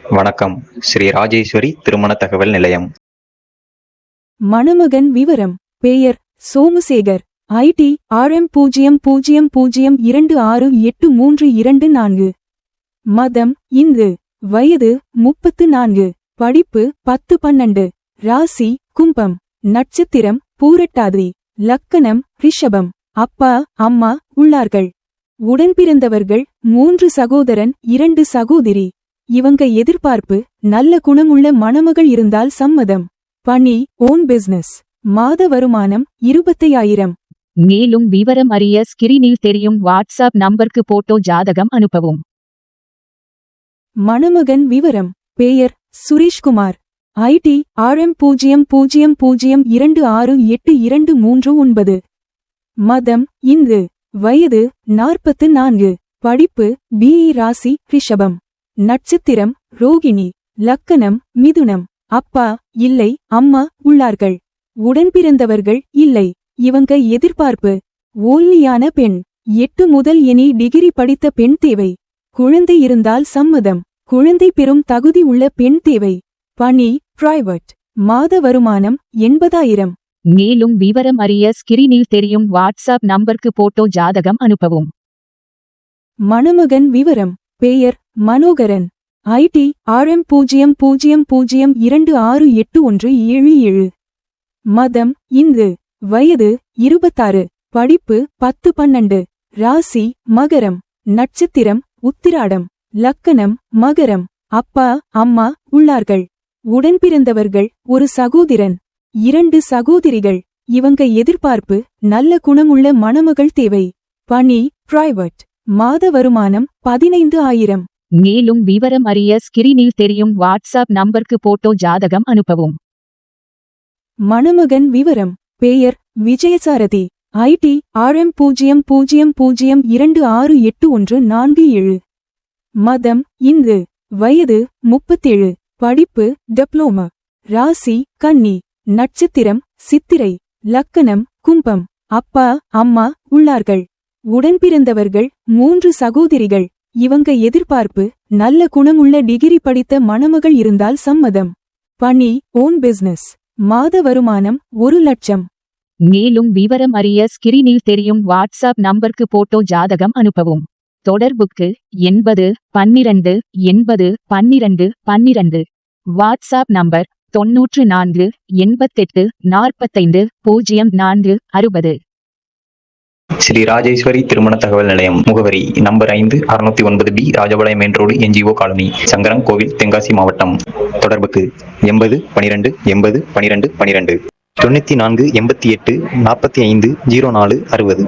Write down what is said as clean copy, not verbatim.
வணக்கம். ஸ்ரீ ராஜேஸ்வரி திருமண தகவல் நிலையம். மணமகன் விவரம்: பெயர் சோமுசேகர். ID RM 0002683224. மதம் இந்து. வயது 34. படிப்பு 10-12. ராசி கும்பம். நட்சத்திரம் பூரட்டாதி. லக்கணம் ரிஷபம். அப்பா அம்மா உள்ளார்கள். உடன்பிறந்தவர்கள் 3 சகோதரன் 2 சகோதரி. இவங்க எதிர்பார்ப்பு: நல்ல குணமுள்ள மணமகள் இருந்தால் சம்மதம். பணி ஓன் பிசினஸ். மாத வருமானம் 25,000. மேலும் விவரம் அறிய ஸ்கிரீனில் தெரியும் வாட்ஸ்அப் நம்பருக்கு போட்டோ ஜாதகம் அனுப்பவும். மணமகன் விவரம்: பெயர் சுரேஷ்குமார். ID RM 0002682239. மதம் இந்து. வயது 44. படிப்பு BE. ராசி ரிஷபம். நட்சத்திரம் ரோகிணி. லக்கணம் மிதுனம். அப்பா இல்லை, அம்மா உள்ளார்கள். உடன்பிறந்தவர்கள் இல்லை. இவங்க எதிர்பார்ப்பு: ஒல்லியான பெண். 8 முதல் எனி டிகிரி படித்த பெண் தேவை. குழந்தை இருந்தால் சம்மதம். குழந்தை பெறும் தகுதி உள்ள பெண் தேவை. பணி பிரைவேட். மாத வருமானம் 80,000. மேலும் விவரம் அறிய ஸ்கிரீனில் தெரியும் வாட்ஸ்அப் நம்பருக்கு போட்டோ ஜாதகம் அனுப்பவும். மணமகன் விவரம்: பெயர் மனோகரன். ID RM 0002681777. மதம் இந்து. வயது 26. படிப்பு 10-12. ராசி மகரம். நட்சத்திரம் உத்திராடம். லக்கணம் மகரம். அப்பா அம்மா உள்ளார்கள். உடன்பிறந்தவர்கள்: ஒரு சகோதரன் 2 சகோதரிகள். இவங்க எதிர்பார்ப்பு: நல்ல குணமுள்ள மணமகள் தேவை. பணி பிரைவேட். மாத வருமானம் 15,000. மேலும் விவரம் அறிய ஸ்கிரீனில் தெரியும் வாட்ஸ்அப் நம்பருக்கு போட்டோ ஜாதகம் அனுப்பவும். மணமகன் விவரம்: பெயர் விஜயசாரதி. ID RM 0002681447. மதம் இந்து. வயது 37. படிப்பு டிப்ளோமா. ராசி கன்னி. நட்சத்திரம் சித்திரை. லக்கணம் கும்பம். அப்பா அம்மா உள்ளார்கள். உடன்பிறந்தவர்கள் 3 சகோதரிகள். இவங்க எதிர்பார்ப்பு: நல்ல குணமுள்ள டிகிரி படித்த மணமகள் இருந்தால் சம்மதம். பணி ஓன் பிசினஸ். மாத வருமானம் 1,00,000. மேலும் விவரம் அறிய ஸ்கிரீனில் தெரியும் வாட்ஸ்அப் நம்பருக்கு போட்டோ ஜாதகம் அனுப்பவும். தொடர்புக்கு 80 12 80 12 12. WhatsApp number 94 88 45 04 60. ஸ்ரீ ராஜேஸ்வரி திருமண தகவல் நிலையம். முகவரி: number 5 609B Rajapalayam main road, NGO colony, Sankaran கோவில், தென்காசி மாவட்டம். தொடர்புக்கு 80 12 80 12 12. 94 88 45 04 60.